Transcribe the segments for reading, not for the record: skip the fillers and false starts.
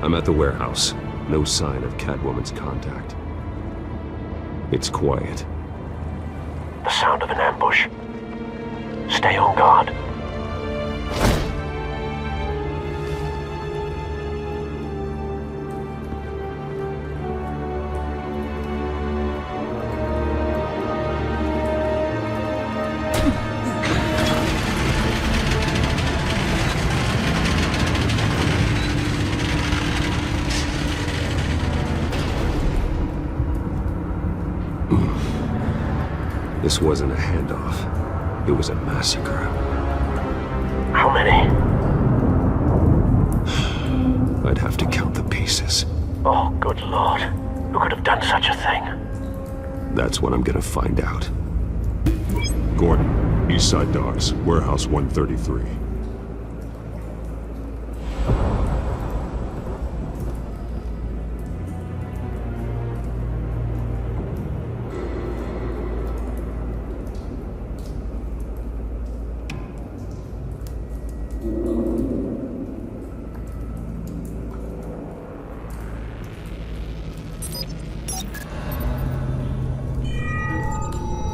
I'm at the warehouse. No sign of Catwoman's contact. It's quiet. The sound of an ambush. Stay on guard. This wasn't a handoff. It was a massacre. How many? I'd have to count the pieces. Oh, good lord. Who could have done such a thing? That's what I'm gonna find out. Gordon, East Side Docks, Warehouse 133.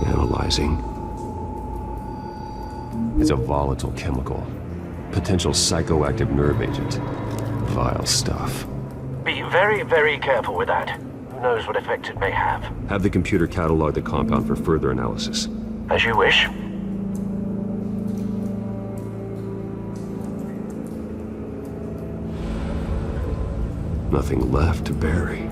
Analyzing. It's a volatile chemical. Potential psychoactive nerve agent. Vile stuff. Be very, very careful with that. Who knows what effect it may have. Have the computer catalog the compound for further analysis. As you wish. Nothing left to bury.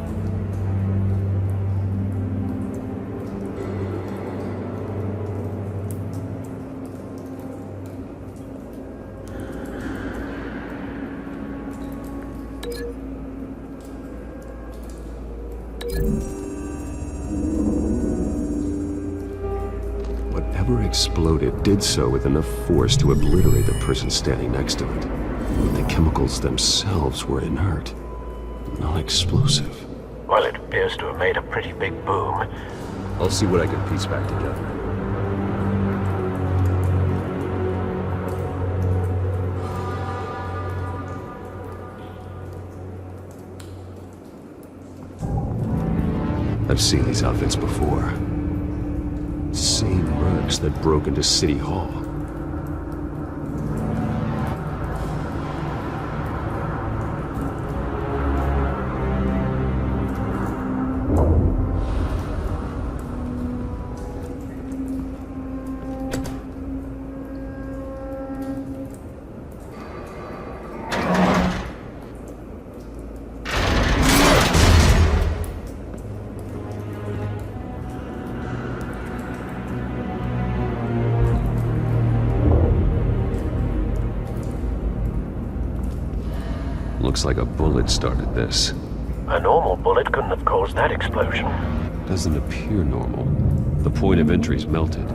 Whatever exploded did so with enough force to obliterate the person standing next to it. But the chemicals themselves were inert, non-explosive. Well, it appears to have made a pretty big boom. I'll see what I can piece back together. I've seen these outfits before. Same mercs that broke into City Hall. Looks like a bullet started this. A normal bullet couldn't have caused that explosion. Doesn't appear normal. The point of entry's melted.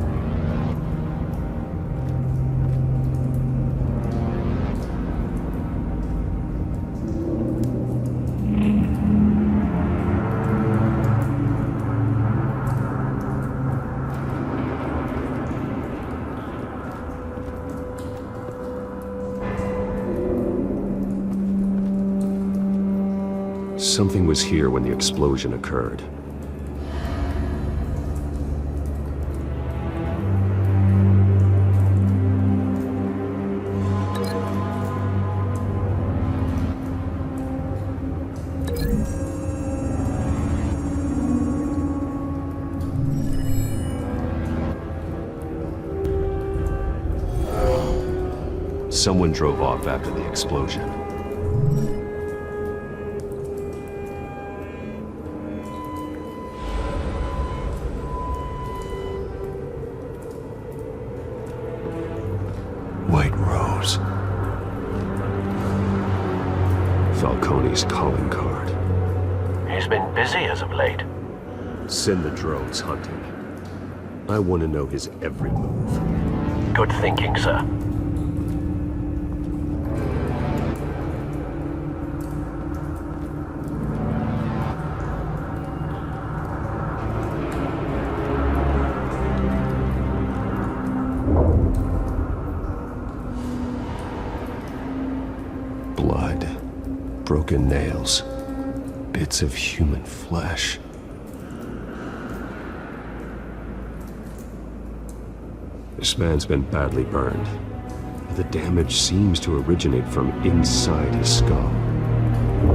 Something was here when the explosion occurred. Someone drove off after the explosion. Falcone's calling card. He's been busy as of late. Send the drones hunting. I want to know his every move. Good thinking, sir. broken nails, bits of human flesh. This man's been badly burned. The damage seems to originate from inside his skull.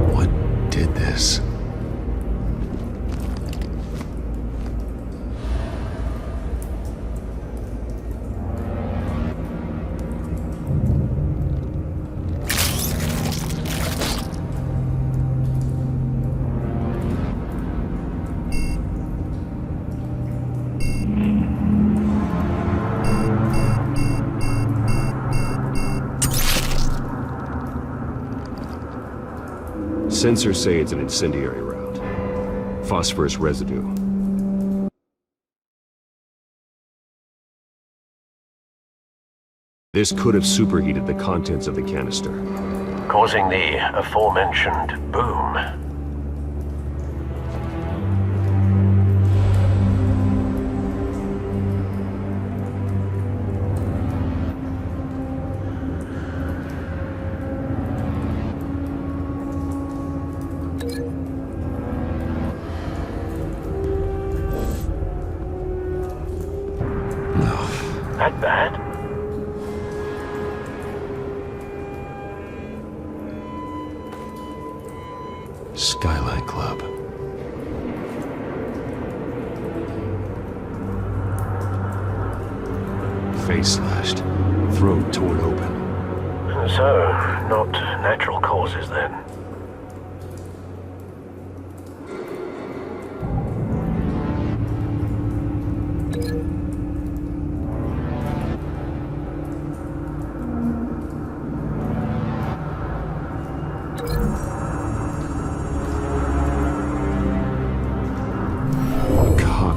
What did this? Sensors say it's an incendiary round. Phosphorus residue. This could have superheated the contents of the canister, causing the aforementioned boom. That bad? Skyline Club. Face slashed, throat torn open. So, not natural causes then.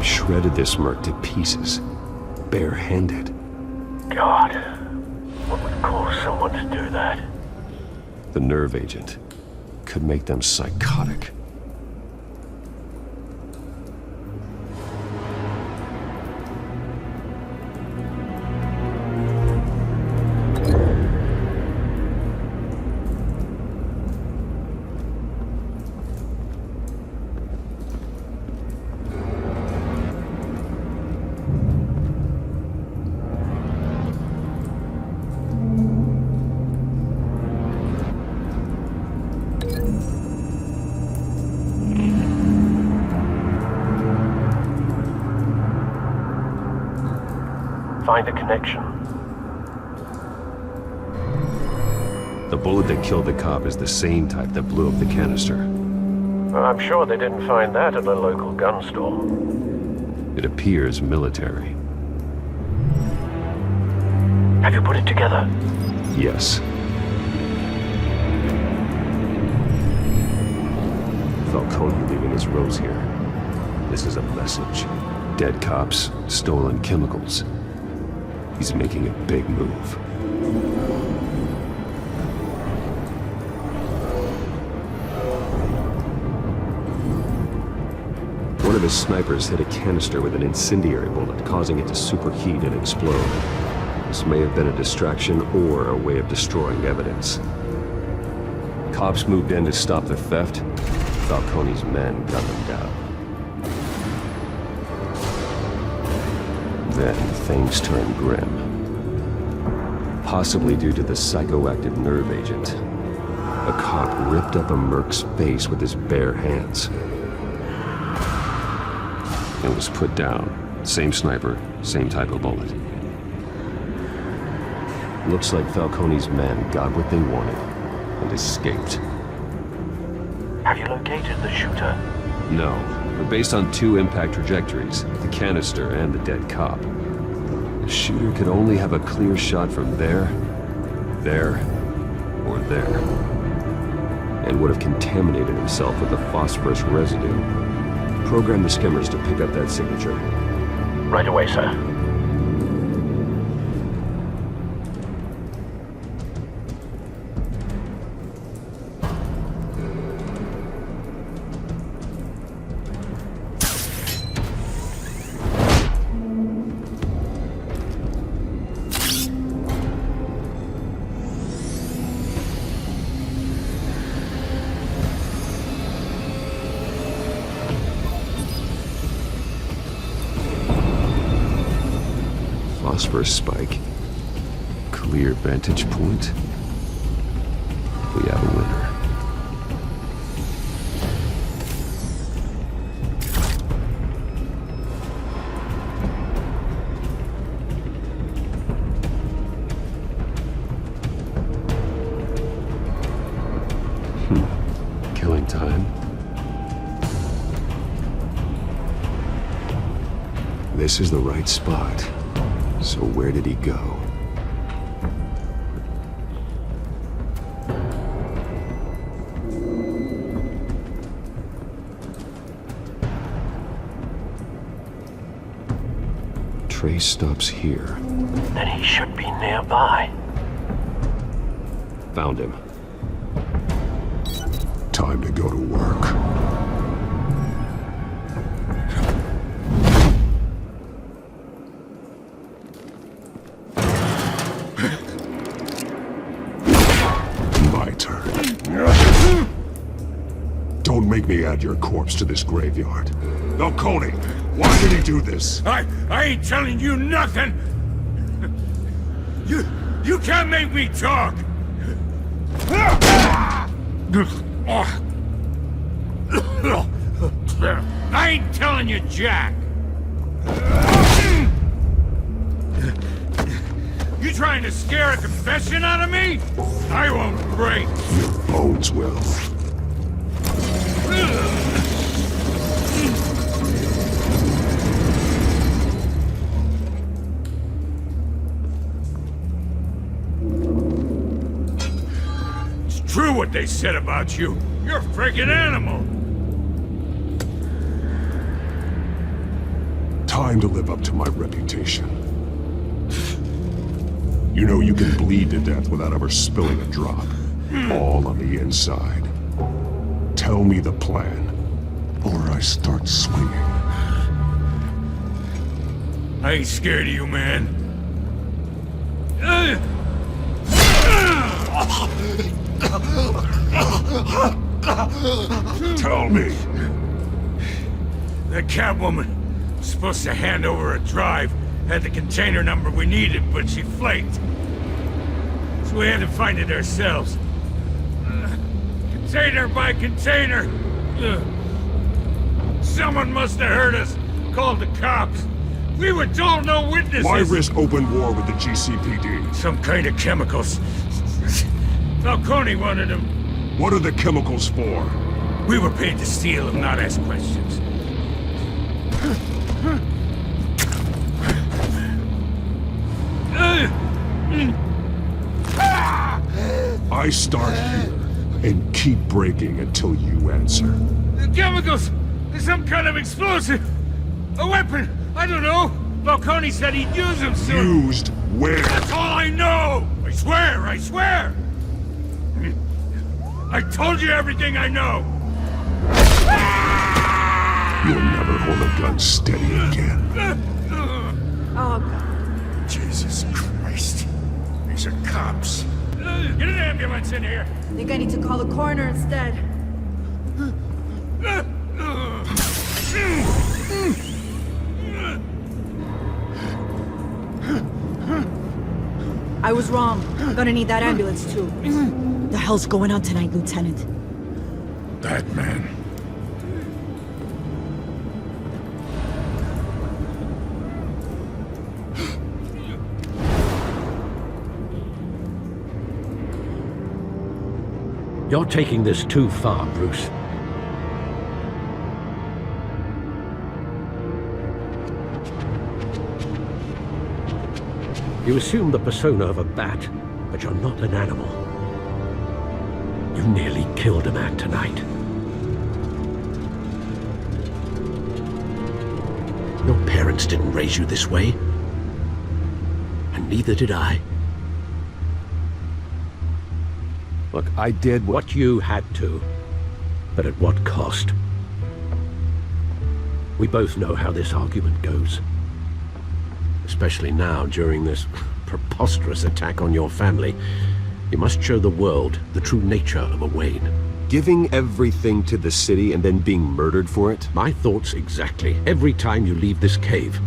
Shredded this merc to pieces, barehanded. God, what would cause someone to do that? The nerve agent could make them psychotic. Find a connection. The bullet that killed the cop is the same type that blew up the canister. I'm sure they didn't find that at a local gun store. It appears military. Have you put it together? Yes. Falcone leaving his rose here. This is a message. Dead cops, stolen chemicals. He's making a big move. One of his snipers hit a canister with an incendiary bullet, causing it to superheat and explode. This may have been a distraction or a way of destroying evidence. Cops moved in to stop the theft. Falcone's men gunned them down. Then things turned grim. Possibly due to the psychoactive nerve agent. A cop ripped up a merc's face with his bare hands. It was put down. Same sniper, same type of bullet. Looks like Falcone's men got what they wanted and escaped. Have you located the shooter? No, but based on two impact trajectories, the canister and the dead cop, the shooter could only have a clear shot from there, or there, and would have contaminated himself with the phosphorus residue. Program the skimmers to pick up that signature. Right away, sir. phosphorus spike. Clear vantage point. We have a winner. Killing time. This is the right spot. So where did he go? Trace stops here. Then he should be nearby. Found him. Time to go to work. My turn. Don't make me add your corpse to this graveyard. Falcone, why did he do this? I ain't telling you nothing! You can't make me talk! I ain't telling you Jack! You trying to scare a confession out of me? I won't break! Your bones will. True what they said about you. You're a freaking animal. Time to live up to my reputation. You know you can bleed to death without ever spilling a drop. All on the inside. Tell me the plan, or I start swinging. I ain't scared of you, man. Tell me! The Catwoman was supposed to hand over a drive, had the container number we needed, but she flaked. So we had to find it ourselves. Container by container! Someone must have heard us, called the cops. We were told no witnesses! Why risk open war with the GCPD? Some kind of chemicals. Falcone wanted them. What are the chemicals for? We were paid to steal and not ask questions. I start here and keep breaking until you answer. The chemicals! There's some kind of explosive! A weapon! I don't know! Falcone said he'd use them soon! Used where? That's all I know! I swear! I swear! I told you everything I know! You'll never hold a gun steady again. Oh, God. Jesus Christ. These are cops. Get an ambulance in here! I think I need to call the coroner instead. I was wrong. I'm gonna need that ambulance, too. The hell's going on tonight, Lieutenant? Batman. You're taking this too far, Bruce. You assume the persona of a bat, but you're not an animal. You nearly killed a man tonight. Your parents didn't raise you this way. And neither did I. Look, I did What you had to, but at what cost? We both know how this argument goes. Especially now, during this preposterous attack on your family. You must show the world the true nature of a Wayne. Giving everything to the city and then being murdered for it? My thoughts exactly, every time you leave this cave.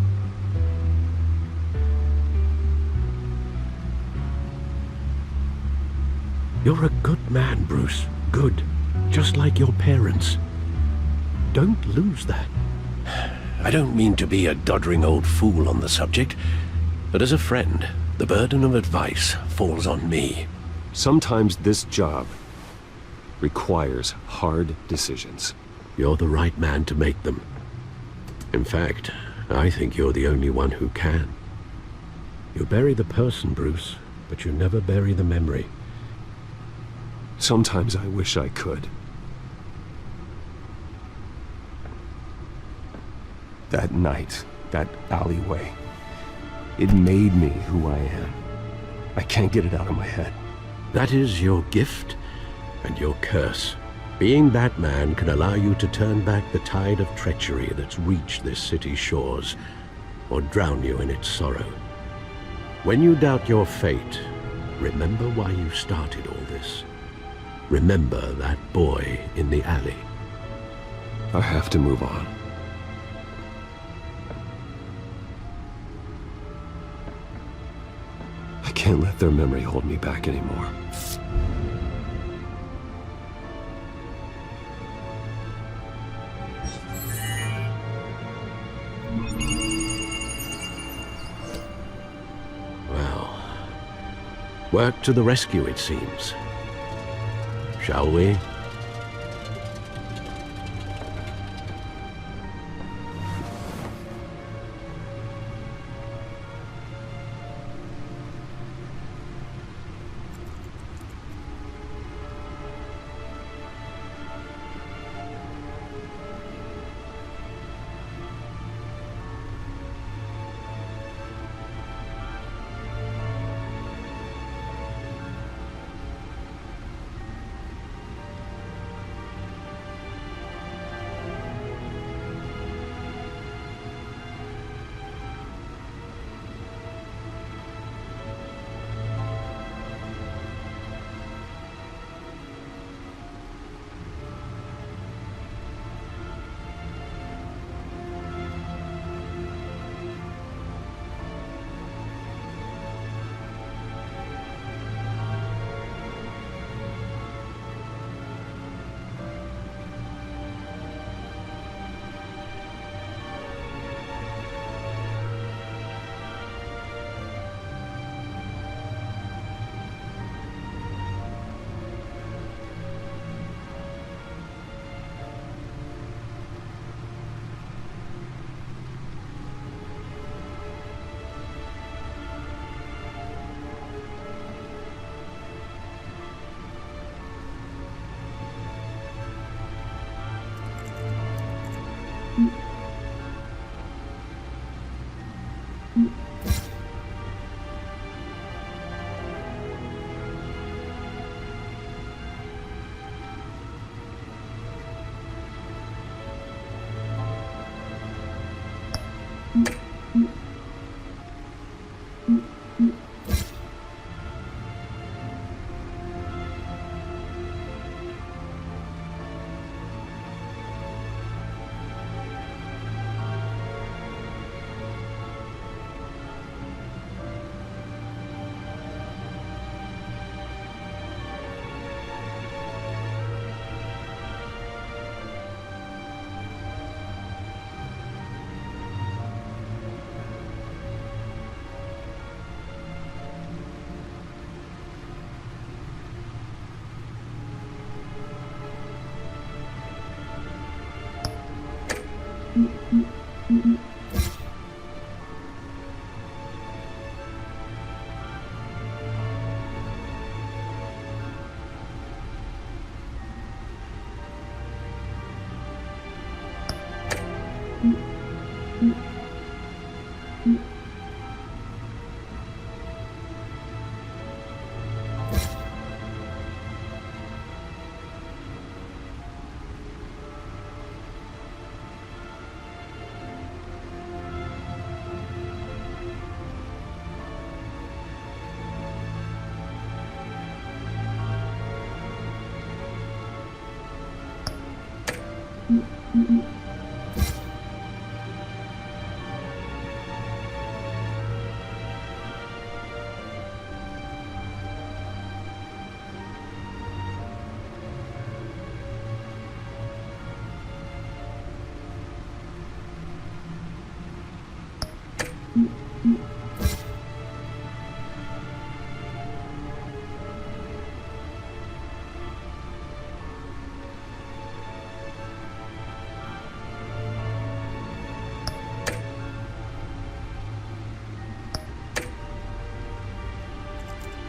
You're a good man, Bruce. Good. Just like your parents. Don't lose that. I don't mean to be a doddering old fool on the subject, but as a friend, the burden of advice falls on me. Sometimes this job requires hard decisions. You're the right man to make them. In fact, I think you're the only one who can. You bury the person, Bruce, but you never bury the memory. Sometimes I wish I could. That night, that alleyway, it made me who I am. I can't get it out of my head. That is your gift and your curse. Being Batman can allow you to turn back the tide of treachery that's reached this city's shores, or drown you in its sorrow. When you doubt your fate, remember why you started all this. Remember that boy in the alley. I have to move on. I can't let their memory hold me back anymore. Well, work to the rescue, it seems. Shall we?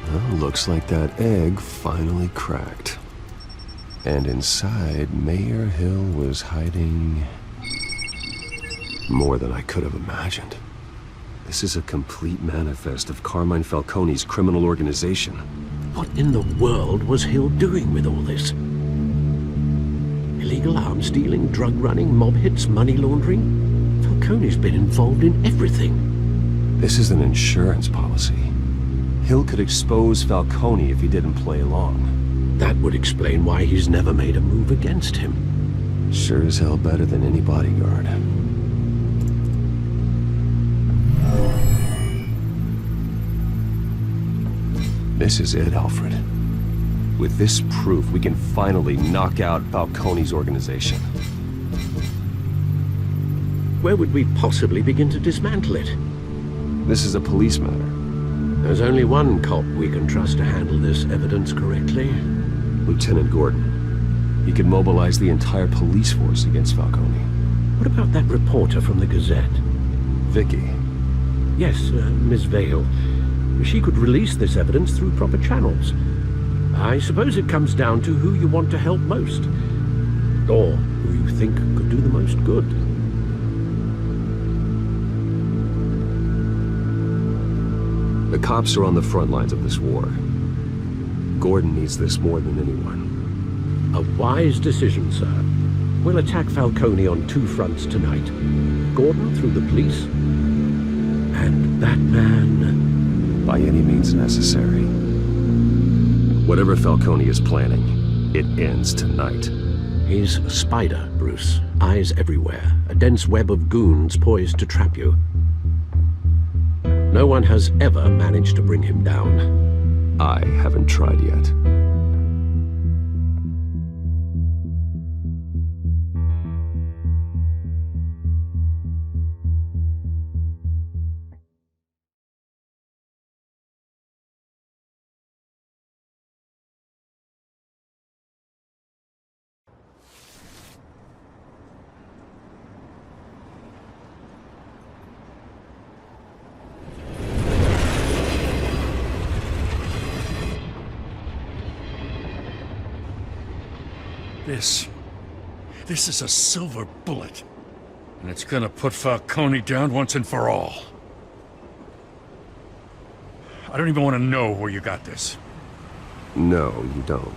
Well, looks like that egg finally cracked. And inside, Mayor Hill was hiding more than I could have imagined. This is a complete manifest of Carmine Falcone's criminal organization. What in the world was Hill doing with all this? Illegal arms dealing, drug running, mob hits, money laundering? Falcone's been involved in everything. This is an insurance policy. Hill could expose Falcone if he didn't play along. That would explain why he's never made a move against him. Sure as hell better than any bodyguard. This is it, Alfred. With this proof, we can finally knock out Falcone's organization. Where would we possibly begin to dismantle it? This is a police matter. There's only one cop we can trust to handle this evidence correctly. Lieutenant Gordon. He could mobilize the entire police force against Falcone. What about that reporter from the Gazette? Vicky. Yes, Miss Vale. She could release this evidence through proper channels. I suppose it comes down to who you want to help most. Or who you think could do the most good. The cops are on the front lines of this war. Gordon needs this more than anyone. A wise decision, sir. We'll attack Falcone on two fronts tonight. Gordon through the police, and that man... by any means necessary. Whatever Falcone is planning, it ends tonight. He's a spider, Bruce. Eyes everywhere. A dense web of goons poised to trap you. No one has ever managed to bring him down. I haven't tried yet. This is a silver bullet. And it's gonna put Falcone down once and for all. I don't even want to know where you got this. No, you don't.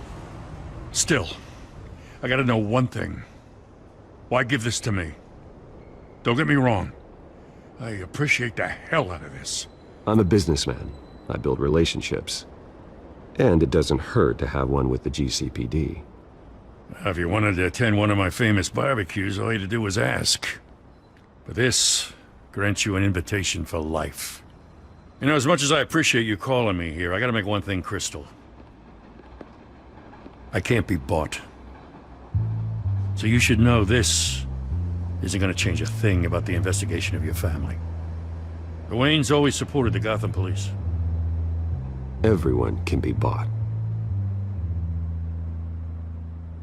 Still, I gotta know one thing. Why give this to me? Don't get me wrong. I appreciate the hell out of this. I'm a businessman. I build relationships. And it doesn't hurt to have one with the GCPD. If you wanted to attend one of my famous barbecues, all you had to do was ask. But this grants you an invitation for life. You know, as much as I appreciate you calling me here, I gotta make one thing crystal. I can't be bought. So you should know this isn't gonna change a thing about the investigation of your family. The Waynes always supported the Gotham police. Everyone can be bought.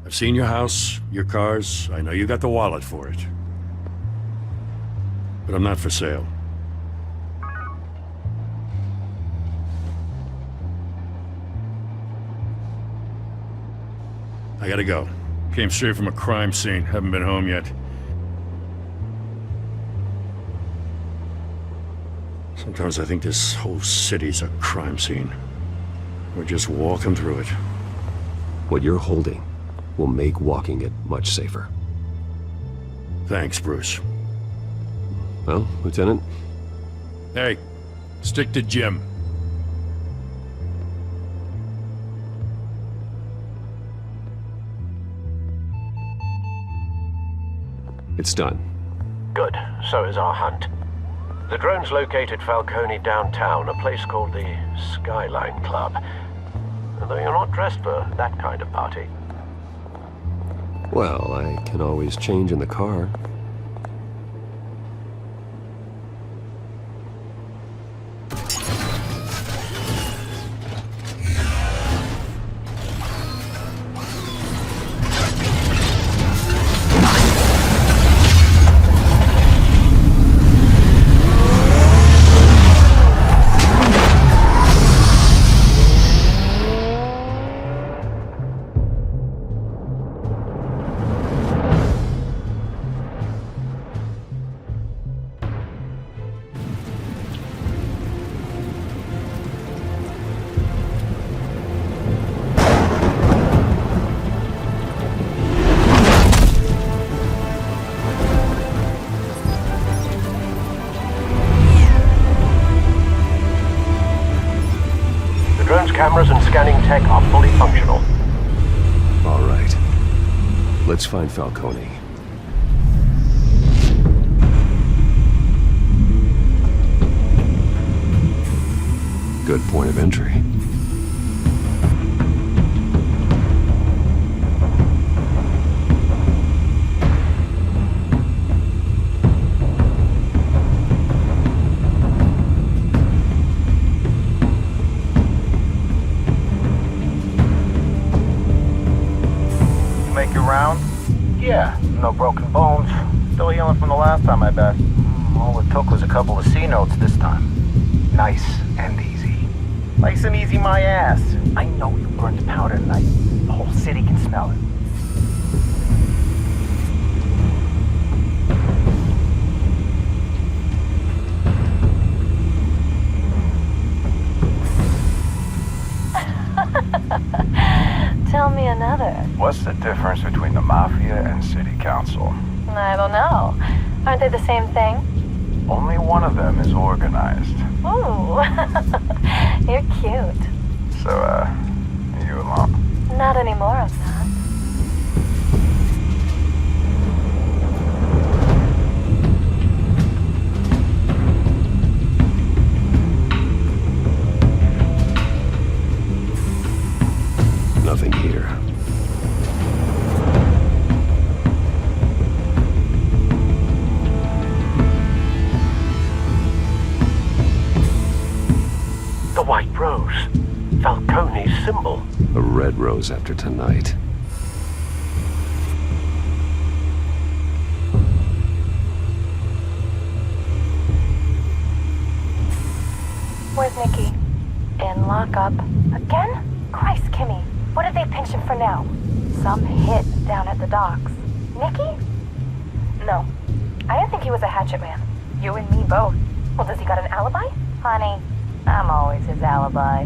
I've seen your house, your cars. I know you got the wallet for it. But I'm not for sale. I gotta go. Came straight from a crime scene. Haven't been home yet. Sometimes I think this whole city's a crime scene. We're just walking through it. What you're holding will make walking it much safer. Thanks, Bruce. Well, Lieutenant? Hey, stick to Jim. It's done. Good. So is our hunt. The drones located Falcone downtown, a place called the Skyline Club. Although you're not dressed for that kind of party. Well, I can always change in the car. cameras and scanning tech are fully functional. All right. Let's find Falcone. Good point of entry. Make your round? Yeah, no broken bones. Still healing from the last time, I bet. All it took was a couple of C notes this time. Nice and easy. Nice and easy my ass. I know you burned powder tonight. The whole city can smell it. Tell me another. What's the difference between the Mafia and City Council? I don't know. Aren't they the same thing? Only one of them is organized. Ooh, you're cute. So, you alone? Not anymore, I'm not. Nothing here. The white rose. Falcone's symbol. A red rose after tonight. Where's Nikki? In lockup. Again? Christ, Kimmy. What did they pinch him for now? Some hit down at the docks. Nikki? No. I didn't think he was a hatchet man. You and me both. Well, does he got an alibi? Honey, I'm always his alibi.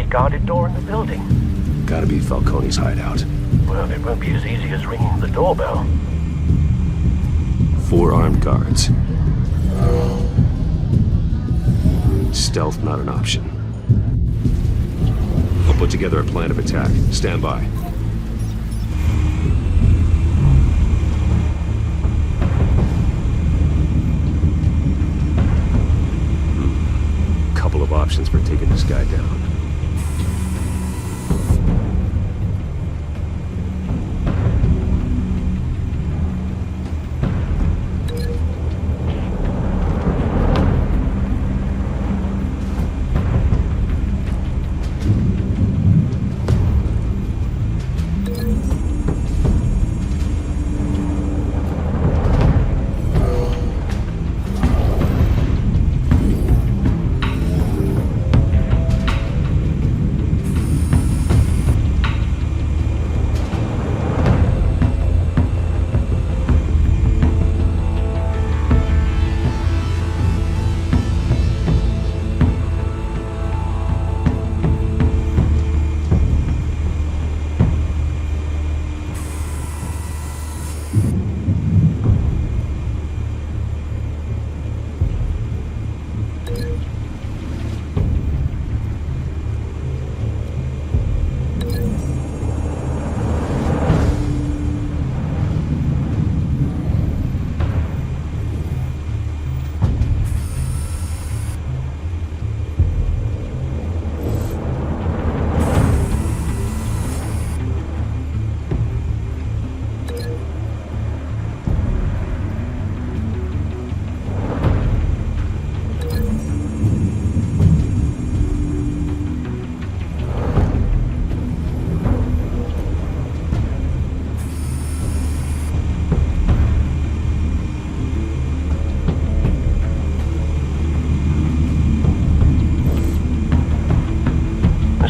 Guarded door in the building. Gotta be Falcone's hideout. Well, it won't be as easy as ringing the doorbell. 4 armed guards. Stealth not an option. I'll put together a plan of attack. Stand by. Couple of options for taking this guy down.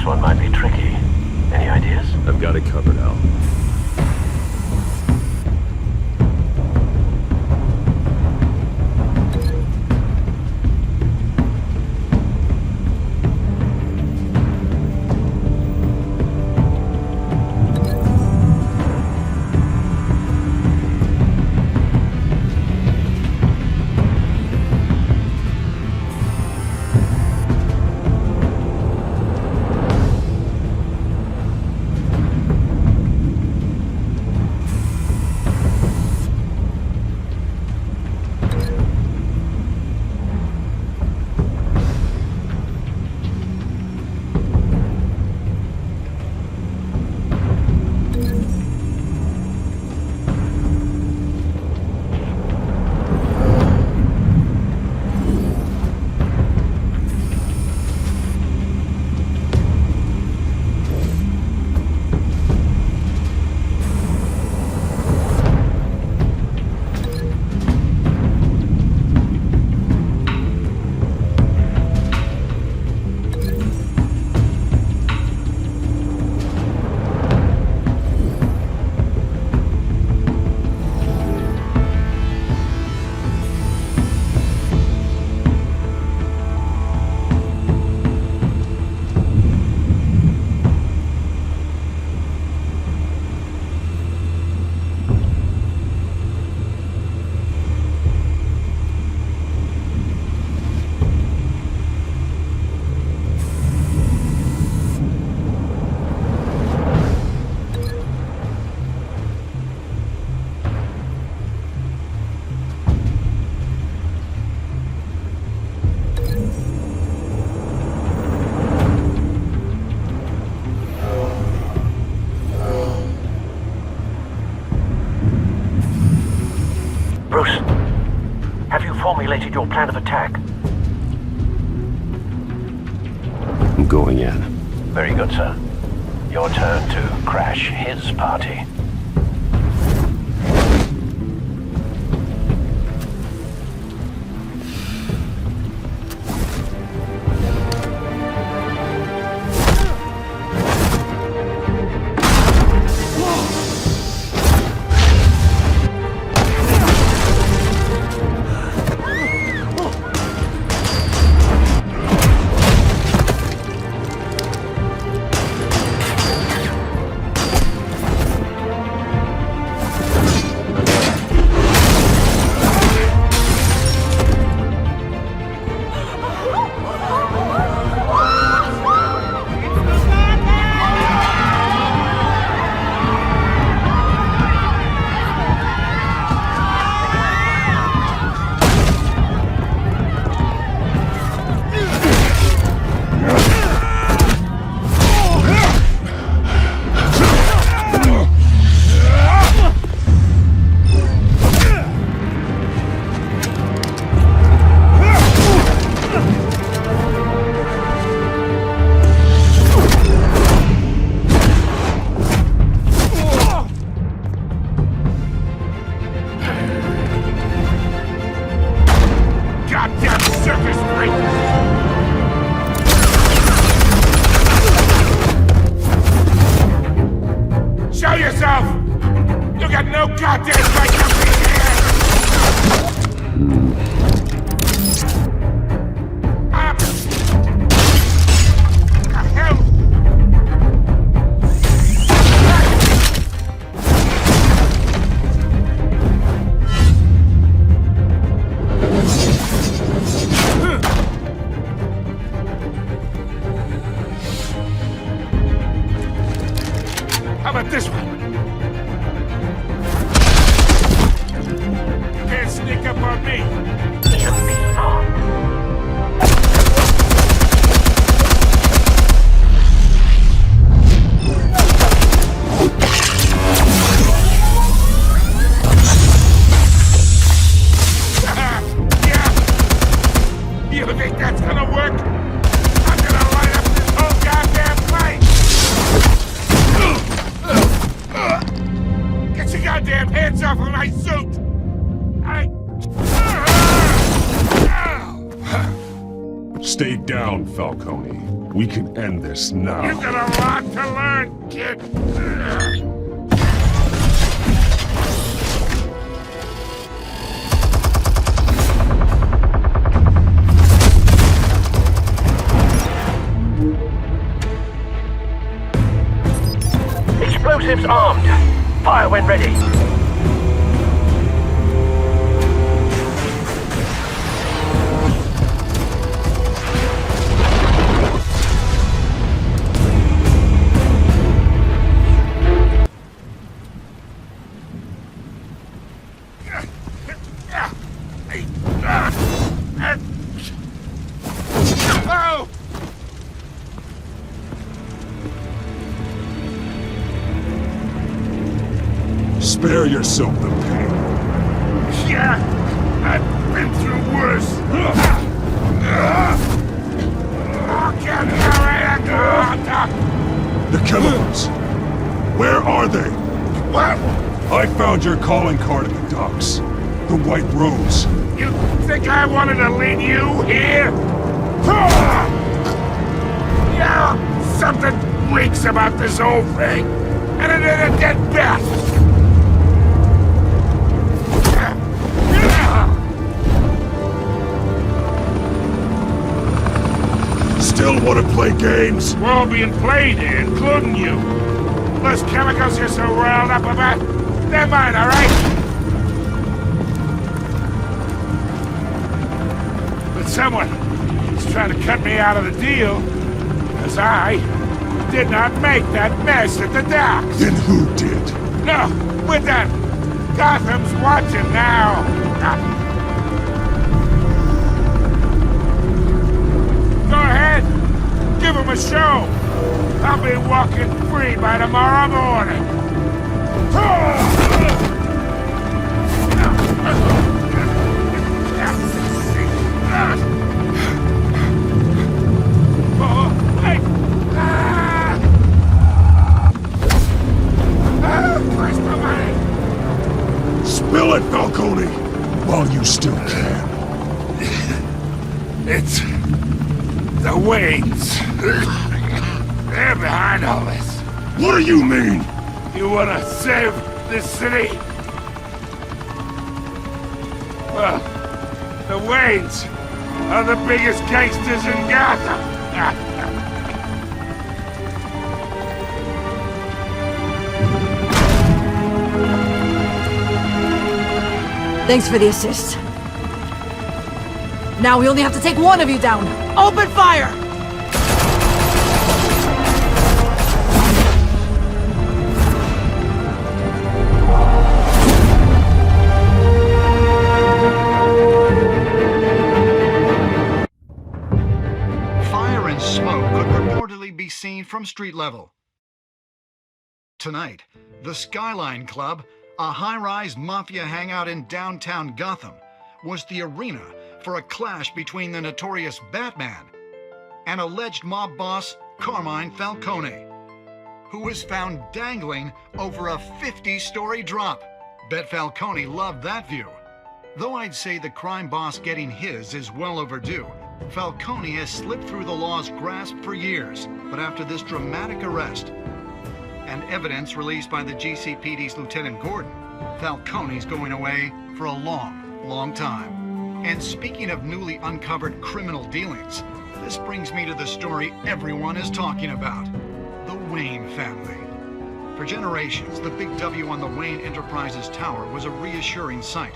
one might be tricky. Any ideas? I've got it covered, Al. Bruce, have you formulated your plan of attack? I'm going in. Very good, sir. Your turn to crash his party. How about this one? Can't sneak up on me. Shouldn't be far. Yeah. You think that's gonna work? I'm gonna light up this whole goddamn place! Get your goddamn hands off of my suit! Stay down, Falcone. We can end this now. You got a lot to learn, kid. Explosives armed. Fire when ready. Spare yourself the pain. Yeah, I've been through worse. The chemicals. Where are they? What? I found your calling card at the docks. The White Rose. You think I wanted to lead you here? Yeah, something reeks about this whole thing. And it ain't a dead bat. Still want to play games? We're all being played here, including you. Those chemicals you're so riled up about, they're mine, all right? But someone is trying to cut me out of the deal, because I did not make that mess at the docks. Then who did? No, we're done. Gotham's watching now. Go ahead. Give him a show. I'll be walking free by tomorrow morning. Spill it, Falcone! While you still can. It's the Waynes. They're behind all this. What do you mean? You wanna save this city? Well, the Waynes are the biggest gangsters in Gotham. Thanks for the assist. Now we only have to take one of you down. Open fire! Fire and smoke could reportedly be seen from street level. Tonight, the Skyline Club, a high-rise mafia hangout in downtown Gotham, was the arena for a clash between the notorious Batman and alleged mob boss Carmine Falcone, who was found dangling over a 50-story drop. Bet Falcone loved that view. Though I'd say the crime boss getting his is well overdue, Falcone has slipped through the law's grasp for years, but after this dramatic arrest and evidence released by the GCPD's Lieutenant Gordon, Falcone's going away for a long time. And speaking of newly uncovered criminal dealings, this brings me to the story everyone is talking about, the Wayne family. For generations, the big W on the Wayne Enterprises Tower was a reassuring sight.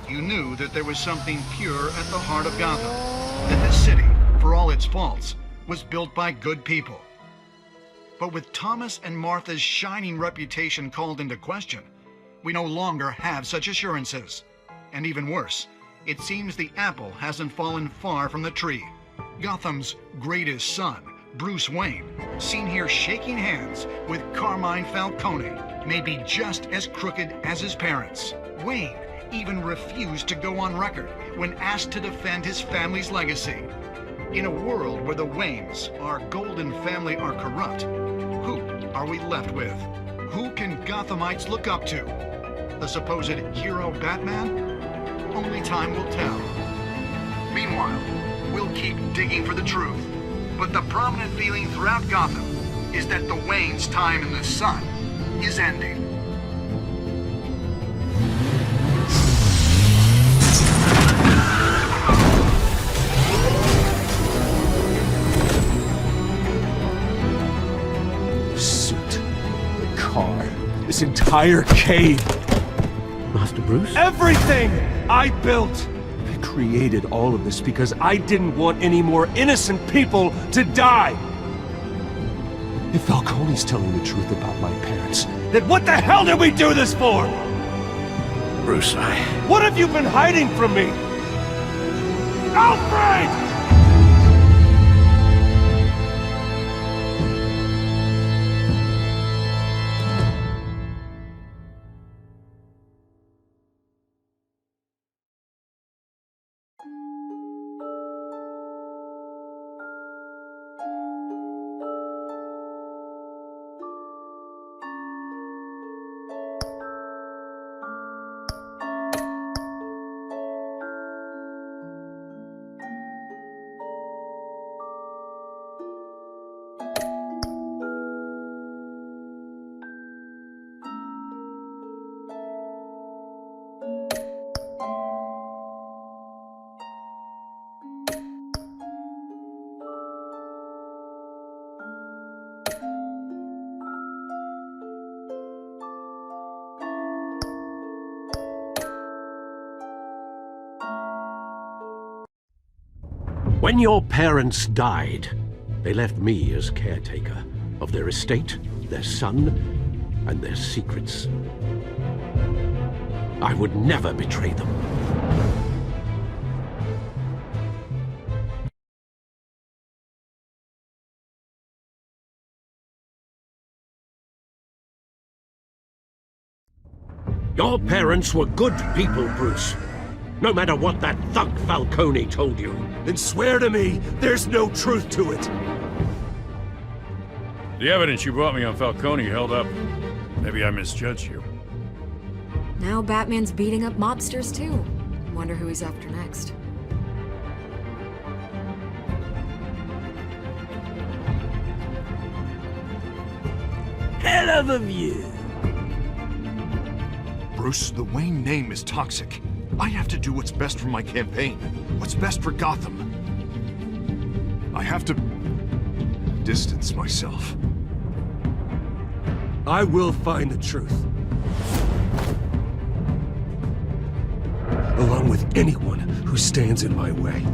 You knew that there was something pure at the heart of Gotham, that this city, for all its faults, was built by good people. But with Thomas and Martha's shining reputation called into question, we no longer have such assurances. And even worse, it seems the apple hasn't fallen far from the tree. Gotham's greatest son, Bruce Wayne, seen here shaking hands with Carmine Falcone, may be just as crooked as his parents. Wayne even refused to go on record when asked to defend his family's legacy. In a world where the Waynes, our golden family, are corrupt, who are we left with? Who can Gothamites look up to? The supposed hero Batman? Only time will tell. Meanwhile, we'll keep digging for the truth. But the prominent feeling throughout Gotham is that the Wayne's time in the sun is ending. The suit, the car, this entire cave. Master Bruce? Everything I built! I created all of this because I didn't want any more innocent people to die! If Falcone's telling the truth about my parents, then what the hell did we do this for? Bruce, What have you been hiding from me? Alfred! When your parents died, they left me as caretaker of their estate, their son, and their secrets. I would never betray them. Your parents were good people, Bruce. No matter what that thug Falcone told you. Then swear to me there's no truth to it. The evidence you brought me on Falcone held up. Maybe I misjudged you. Now Batman's beating up mobsters too. Wonder who he's after next. Hell of a view. Bruce, the Wayne name is toxic. I have to do what's best for my campaign. What's best for Gotham. I have to distance myself. I will find the truth. Along with anyone who stands in my way.